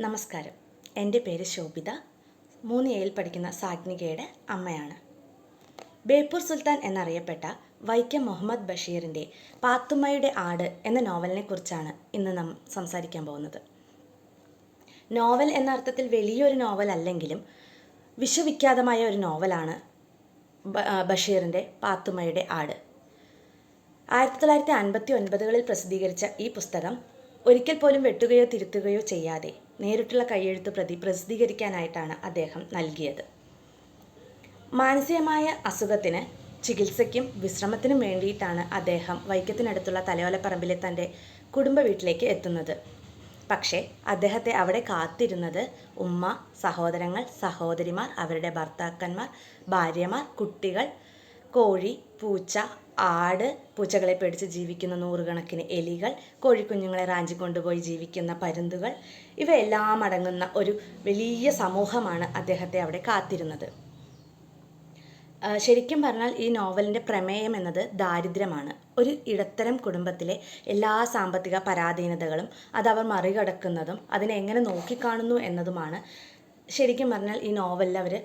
നമസ്കാരം. എൻ്റെ പേര് ശോഭിത. 3Aയിൽ പഠിക്കുന്ന സാഗ്നികയുടെ അമ്മയാണ്. ബേപ്പൂർ സുൽത്താൻ എന്നറിയപ്പെട്ട വൈക്കം മുഹമ്മദ് ബഷീറിൻ്റെ പാത്തുമ്മയുടെ ആട് എന്ന നോവലിനെ കുറിച്ചാണ് ഇന്ന് നാം സംസാരിക്കാൻ പോകുന്നത്. നോവൽ എന്ന അർത്ഥത്തിൽ വലിയൊരു നോവൽ അല്ലെങ്കിലും വിശ്വവിഖ്യാതമായ ഒരു നോവലാണ് ബഷീറിൻ്റെ പാത്തുമ്മയുടെ ആട്. 1959കളിൽ പ്രസിദ്ധീകരിച്ച ഈ പുസ്തകം ഒരിക്കൽ പോലും വെട്ടുകയോ തിരുത്തുകയോ ചെയ്യാതെ നേരിട്ടുള്ള കൈയെഴുത്ത് പ്രസിദ്ധീകരിക്കാനായിട്ടാണ് അദ്ദേഹം നൽകിയത്. മാനസികമായ അസുഖത്തിന് ചികിത്സയ്ക്കും വിശ്രമത്തിനും വേണ്ടിയിട്ടാണ് അദ്ദേഹം വൈക്കത്തിനടുത്തുള്ള തലയോലപ്പറമ്പിലെ തൻ്റെ കുടുംബ വീട്ടിലേക്ക് എത്തുന്നത്. പക്ഷേ അദ്ദേഹത്തെ അവിടെ കാത്തിരുന്നത് ഉമ്മ, സഹോദരങ്ങൾ, സഹോദരിമാർ, അവരുടെ ഭർത്താക്കന്മാർ, ഭാര്യമാർ, കുട്ടികൾ, കോഴി, പൂച്ച, ആട്, പൂച്ചകളെ പേടിച്ച് ജീവിക്കുന്ന നൂറുകണക്കിന് എലികൾ, കോഴിക്കുഞ്ഞുങ്ങളെ റാഞ്ചിക്കൊണ്ടുപോയി ജീവിക്കുന്ന പരുന്തുകൾ, ഇവയെല്ലാം അടങ്ങുന്ന ഒരു വലിയ സമൂഹമാണ് അദ്ദേഹത്തെ അവിടെ കാത്തിരുന്നത്. ശരിക്കും പറഞ്ഞാൽ ഈ നോവലിൻ്റെ പ്രമേയം എന്നത് ദാരിദ്ര്യമാണ്. ഒരു ഇടത്തരം കുടുംബത്തിലെ എല്ലാ സാമ്പത്തിക പരാധീനതകളും അതവർ മറികടക്കുന്നതും അതിനെ എങ്ങനെ നോക്കിക്കാണുന്നു എന്നതുമാണ് ശരിക്കും പറഞ്ഞാൽ ഈ നോവലിൽ അവർ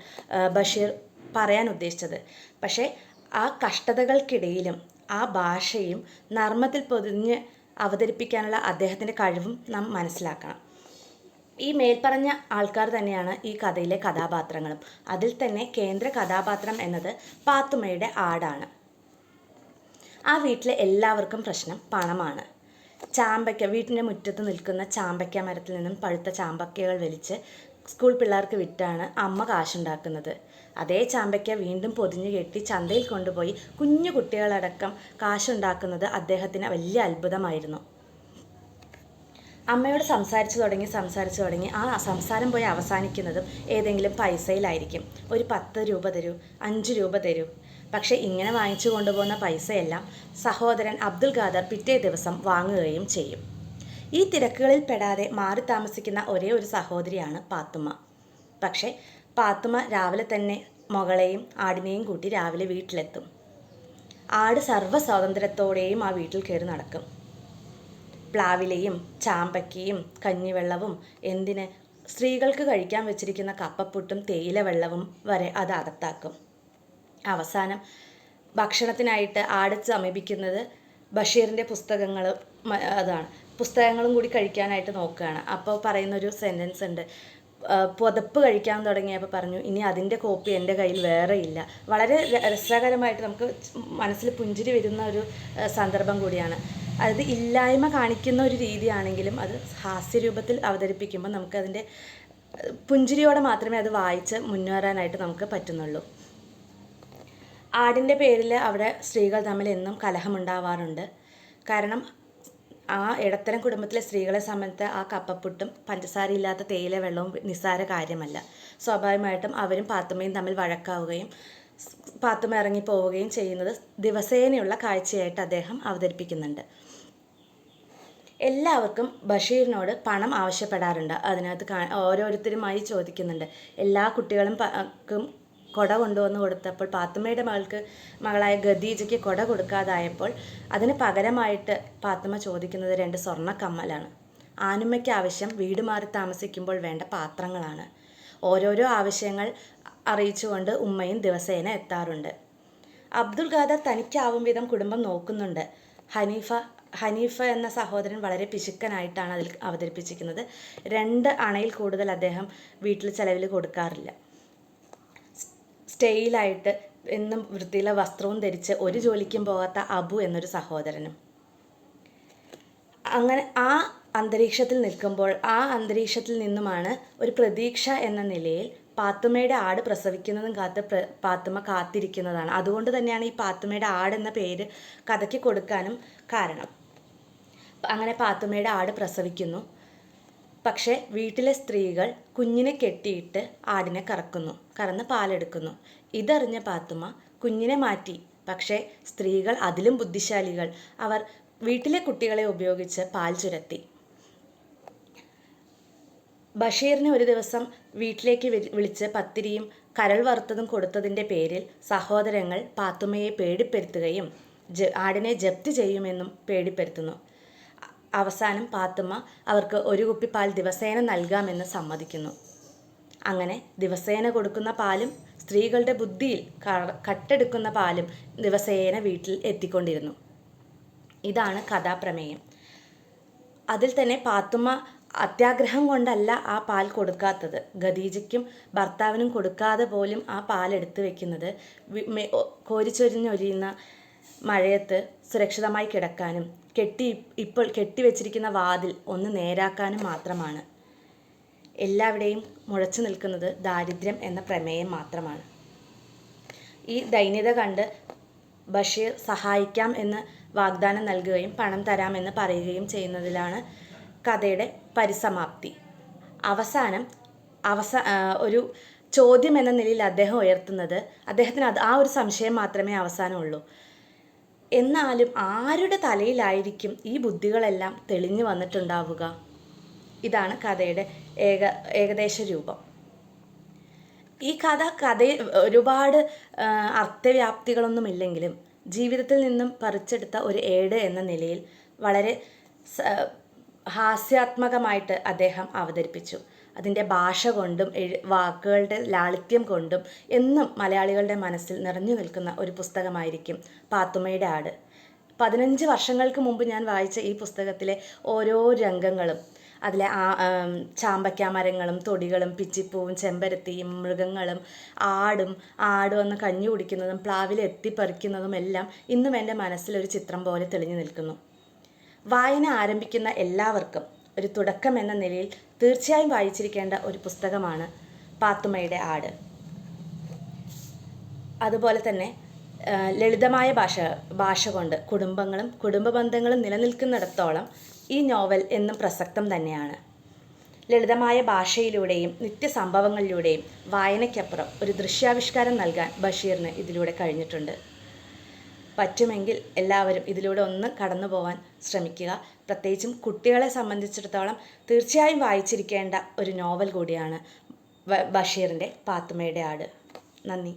ബഷീർ പറയാൻ ഉദ്ദേശിച്ചത്. പക്ഷേ ആ കഷ്ടതകൾക്കിടയിലും ആ ഭാഷയും നർമ്മത്തിൽ പൊതിഞ്ഞ് അവതരിപ്പിക്കാനുള്ള അദ്ദേഹത്തിൻ്റെ കഴിവും നാം മനസ്സിലാക്കണം. ഈ മേൽപ്പറഞ്ഞ ആൾക്കാർ തന്നെയാണ് ഈ കഥയിലെ കഥാപാത്രങ്ങളും. അതിൽ തന്നെ കേന്ദ്ര കഥാപാത്രം എന്നത് പാത്തുമ്മയുടെ ആടാണ്. ആ വീട്ടിലെ എല്ലാവർക്കും പ്രശ്നം പണമാണ്. ചാമ്പയ്ക്ക, വീട്ടിൻ്റെ മുറ്റത്ത് നിൽക്കുന്ന ചാമ്പയ്ക്ക മരത്തിൽ നിന്നും പഴുത്ത ചാമ്പയ്ക്കകൾ വലിച്ച് സ്കൂൾ പിള്ളേർക്ക് വിറ്റാണ് അമ്മ കാശുണ്ടാക്കുന്നത്. അതേ ചാമ്പയ്ക്ക വീണ്ടും പൊതിഞ്ഞു കെട്ടി ചന്തയിൽ കൊണ്ടുപോയി കുഞ്ഞു കുട്ടികളടക്കം കാശുണ്ടാക്കുന്നത് അദ്ദേഹത്തിന് വലിയ അത്ഭുതമായിരുന്നു. അമ്മയോട് സംസാരിച്ചു തുടങ്ങി ആ സംസാരം പോയി അവസാനിക്കുന്നതും ഏതെങ്കിലും പൈസയിലായിരിക്കും. ഒരു 10 രൂപ തരൂ, 5 രൂപ തരൂ. പക്ഷേ ഇങ്ങനെ വാങ്ങിച്ചു കൊണ്ടുപോകുന്ന പൈസയെല്ലാം സഹോദരൻ അബ്ദുൽ ഖാദർ പിറ്റേ ദിവസം വാങ്ങുകയും ചെയ്യും. ഈ തിരക്കുകളിൽ പെടാതെ മാറി താമസിക്കുന്ന ഒരേ ഒരു സഹോദരിയാണ് പാത്തുമ്മ. പക്ഷേ പാത്തുമ്മ രാവിലെ തന്നെ മകളെയും ആടിനെയും കൂട്ടി രാവിലെ വീട്ടിലെത്തും. ആട് സർവ്വ സ്വാതന്ത്ര്യത്തോടെയും ആ വീട്ടിൽ കയറി നടക്കും. പ്ലാവിലയും ചാമ്പയ്ക്കയും കഞ്ഞിവെള്ളവും എന്തിന് സ്ത്രീകൾക്ക് കഴിക്കാൻ വെച്ചിരിക്കുന്ന കപ്പപ്പുട്ടും തേയില വെള്ളവും വരെ അത് അകത്താക്കും. അവസാനം ഭക്ഷണത്തിനായിട്ട് ആട് സമീപിക്കുന്നത് ബഷീറിൻ്റെ പുസ്തകങ്ങളും കൂടി കഴിക്കാനായിട്ട് നോക്കുകയാണ്. അപ്പോൾ പറയുന്നൊരു സെൻറ്റൻസ് ഉണ്ട്, പുതപ്പ് കഴിക്കാൻ തുടങ്ങിയപ്പോൾ പറഞ്ഞു, ഇനി അതിൻ്റെ കോപ്പി എൻ്റെ കയ്യിൽ വേറെ ഇല്ല. വളരെ രസകരമായിട്ട് നമുക്ക് മനസ്സിൽ പുഞ്ചിരി വരുന്ന ഒരു സന്ദർഭം കൂടിയാണ്. അത് ഇല്ലായ്മ കാണിക്കുന്ന ഒരു രീതിയാണെങ്കിലും അത് ഹാസ്യരൂപത്തിൽ അവതരിപ്പിക്കുമ്പോൾ നമുക്കതിൻ്റെ പുഞ്ചിരിയോടെ മാത്രമേ അത് വായിച്ച് മുന്നേറാനായിട്ട് നമുക്ക് പറ്റുന്നുള്ളൂ. ആടിൻ്റെ പേരിൽ അവിടെ സ്ത്രീകൾ തമ്മിൽ എന്നും കലഹമുണ്ടാവാറുണ്ട്. കാരണം ആ ഇടത്തരം കുടുംബത്തിലെ സ്ത്രീകളെ സംബന്ധിച്ച് ആ കപ്പപ്പുട്ടും പഞ്ചസാരയില്ലാത്ത തേയില വെള്ളവും നിസ്സാര കാര്യമല്ല. സ്വാഭാവികമായിട്ടും അവരും പാത്തുമ്മയും തമ്മിൽ വഴക്കാവുകയും പാത്തുമ്മ ഇറങ്ങിപ്പോവുകയും ചെയ്യുന്നത് ദിവസേനയുള്ള കാഴ്ചയായിട്ട് അദ്ദേഹം അവതരിപ്പിക്കുന്നുണ്ട്. എല്ലാവർക്കും ബഷീറിനോട് പണം ആവശ്യപ്പെടാറുണ്ട്. അതിനകത്ത് ഓരോരുത്തരുമായി ചോദിക്കുന്നുണ്ട്. എല്ലാ കുട്ടികളും കൊട കൊണ്ടുവന്ന് കൊടുത്തപ്പോൾ പാത്തുമ്മയുടെ മകളായ ഖദീജയ്ക്ക് കൊട കൊടുക്കാതായപ്പോൾ അതിന് പകരമായിട്ട് പാത്തുമ്മ ചോദിക്കുന്നത് 2 സ്വർണ്ണക്കമ്മലാണ്. ആനുമ്മയ്ക്ക് ആവശ്യം വീട് മാറി താമസിക്കുമ്പോൾ വേണ്ട പാത്രങ്ങളാണ്. ഓരോരോ ആവശ്യങ്ങൾ അറിയിച്ചുകൊണ്ട് ഉമ്മയും ദിവസേന എത്താറുണ്ട്. അബ്ദുൽ ഖാദർ തനിക്കാവും വിധം കുടുംബം നോക്കുന്നുണ്ട്. ഹനീഫ എന്ന സഹോദരൻ വളരെ പിശുക്കനായിട്ടാണ് അതിൽ അവതരിപ്പിച്ചിരിക്കുന്നത്. 2 അണയിൽ കൂടുതൽ അദ്ദേഹം വീട്ടിൽ ചെലവിൽ കൊടുക്കാറില്ല. സ്റ്റൈലായിട്ട് എന്നും വൃത്തിയിലുള്ള വസ്ത്രവും ധരിച്ച് ഒരു ജോലിക്കും പോകാത്ത അബു എന്നൊരു സഹോദരനും. അങ്ങനെ ആ അന്തരീക്ഷത്തിൽ നിന്നുമാണ് ഒരു പ്രതീക്ഷ എന്ന നിലയിൽ പാത്തുമ്മയുടെ ആട് പ്രസവിക്കുന്നതും പാത്തുമ്മ കാത്തിരിക്കുന്നതാണ്. അതുകൊണ്ട് തന്നെയാണ് ഈ പാത്തുമ്മയുടെ ആട് എന്ന പേര് കഥയ്ക്ക് കൊടുക്കാനും കാരണം. അങ്ങനെ പാത്തുമ്മയുടെ ആട് പ്രസവിക്കുന്നു. പക്ഷേ വീട്ടിലെ സ്ത്രീകൾ കുഞ്ഞിനെ കെട്ടിയിട്ട് ആടിനെ കറന്ന് പാലെടുക്കുന്നു. ഇതറിഞ്ഞ പാത്തുമ്മ കുഞ്ഞിനെ മാറ്റി. പക്ഷേ സ്ത്രീകൾ അതിലും ബുദ്ധിശാലികൾ. അവർ വീട്ടിലെ കുട്ടികളെ ഉപയോഗിച്ച് പാൽ ചുരത്തി. ബഷീറിനെ ഒരു ദിവസം വീട്ടിലേക്ക് വിളിച്ച് പത്തിരിയും കരൾ വറുത്തതും കൊടുത്തതിൻ്റെ പേരിൽ സഹോദരങ്ങൾ പാത്തുമ്മയെ പേടിപ്പെടുത്തുകയും ആടിനെ ജപ്തി ചെയ്യുമെന്നും പേടിപ്പെടുത്തുന്നു. അവസാനം പാത്തുമ്മ അവർക്ക് ഒരു കുപ്പി പാൽ ദിവസേന നൽകാമെന്ന് സമ്മതിക്കുന്നു. അങ്ങനെ ദിവസേന കൊടുക്കുന്ന പാലും സ്ത്രീകളുടെ ബുദ്ധിയിൽ കട്ടെടുക്കുന്ന പാലും ദിവസേന വീട്ടിൽ എത്തിക്കൊണ്ടിരുന്നു. ഇതാണ് കഥാപ്രമേയം. അതിൽ തന്നെ പാത്തുമ്മ അത്യാഗ്രഹം കൊണ്ടല്ല ആ പാൽ കൊടുക്കാത്തത്. ഖദീജയ്ക്കും ഭർത്താവിനും കൊടുക്കാതെ പോലും ആ പാൽ എടുത്തു വെക്കുന്നത് കോരിച്ചൊരിഞ്ഞൊരിയുന്ന മഴയത്ത് സുരക്ഷിതമായി കിടക്കാനും ഇപ്പോൾ കെട്ടിവെച്ചിരിക്കുന്ന വാതിൽ ഒന്ന് നേരാക്കാനും മാത്രമാണ്. എല്ലാവിടെയും മുഴച്ചു നിൽക്കുന്നത് ദാരിദ്ര്യം എന്ന പ്രമേയം മാത്രമാണ്. ഈ ദൈന്യത കണ്ട് ബഷീർ സഹായിക്കാം എന്ന് വാഗ്ദാനം നൽകുകയും പണം തരാമെന്ന് പറയുകയും ചെയ്യുന്നതിലാണ് കഥയുടെ പരിസമാപ്തി. അവസാനം ഒരു ചോദ്യം എന്ന നിലയിൽ അദ്ദേഹം ഉയർത്തുന്നത്, അദ്ദേഹത്തിന് ആ ഒരു സംശയം മാത്രമേ അവസാനമുള്ളൂ. എന്നാലും ആരുടെ തലയിലായിരിക്കും ഈ ബുദ്ധികളെല്ലാം തെളിഞ്ഞു വന്നിട്ടുണ്ടാവുക? ഇതാണ് കഥയുടെ ഏകദേശ രൂപം. ഈ കഥയിൽ ഒരുപാട് അർത്ഥവ്യാപ്തികളൊന്നുമില്ലെങ്കിലും ജീവിതത്തിൽ നിന്നും പറിച്ചെടുത്ത ഒരു ഏട് എന്ന നിലയിൽ വളരെ ഹാസ്യാത്മകമായിട്ട് അദ്ദേഹം അവതരിപ്പിച്ചു. അതിൻ്റെ ഭാഷ കൊണ്ടും വാക്കുകളുടെ ലാളിത്യം കൊണ്ടും എന്നും മലയാളികളുടെ മനസ്സിൽ നിറഞ്ഞു നിൽക്കുന്ന ഒരു പുസ്തകമായിരിക്കും പാത്തുമ്മയുടെ ആട്. 15 വർഷങ്ങൾക്ക് മുമ്പ് ഞാൻ വായിച്ച ഈ പുസ്തകത്തിലെ ഓരോ രംഗങ്ങളും, അതിലെ ചാമ്പയ്ക്ക മരങ്ങളും തൊടികളും പിച്ചിപ്പൂവും ചെമ്പരത്തിയും മൃഗങ്ങളും ആട് വന്ന് കഞ്ഞി കുടിക്കുന്നതും പ്ലാവിൽ എത്തിപ്പറിക്കുന്നതും എല്ലാം ഇന്നും എൻ്റെ മനസ്സിലൊരു ചിത്രം പോലെ തെളിഞ്ഞു നിൽക്കുന്നു. വായന ആരംഭിക്കുന്ന എല്ലാവർക്കും ഒരു തുടക്കം എന്ന നിലയിൽ തീർച്ചയായും വായിച്ചിരിക്കേണ്ട ഒരു പുസ്തകമാണ് പാത്തുമ്മയുടെ ആട്. അതുപോലെ തന്നെ ലളിതമായ ഭാഷ കൊണ്ട് കുടുംബങ്ങളും കുടുംബ ബന്ധങ്ങളും നിലനിൽക്കുന്നിടത്തോളം ഈ നോവൽ എന്നും പ്രസക്തം തന്നെയാണ്. ലളിതമായ ഭാഷയിലൂടെയും നിത്യസംഭവങ്ങളിലൂടെയും വായനയ്ക്കപ്പുറം ഒരു ദൃശ്യാവിഷ്കാരം നൽകാൻ ബഷീറിന് ഇതിലൂടെ കഴിഞ്ഞിട്ടുണ്ട്. പറ്റുമെങ്കിൽ എല്ലാവരും ഇതിലൂടെ ഒന്ന് കടന്നു പോകാൻ ശ്രമിക്കുക. പ്രത്യേകിച്ചും കുട്ടികളെ സംബന്ധിച്ചിടത്തോളം തീർച്ചയായും വായിച്ചിരിക്കേണ്ട ഒരു നോവൽ കൂടിയാണ് ബഷീറിൻ്റെ പാത്തുമ്മയുടെ ആട്. നന്ദി.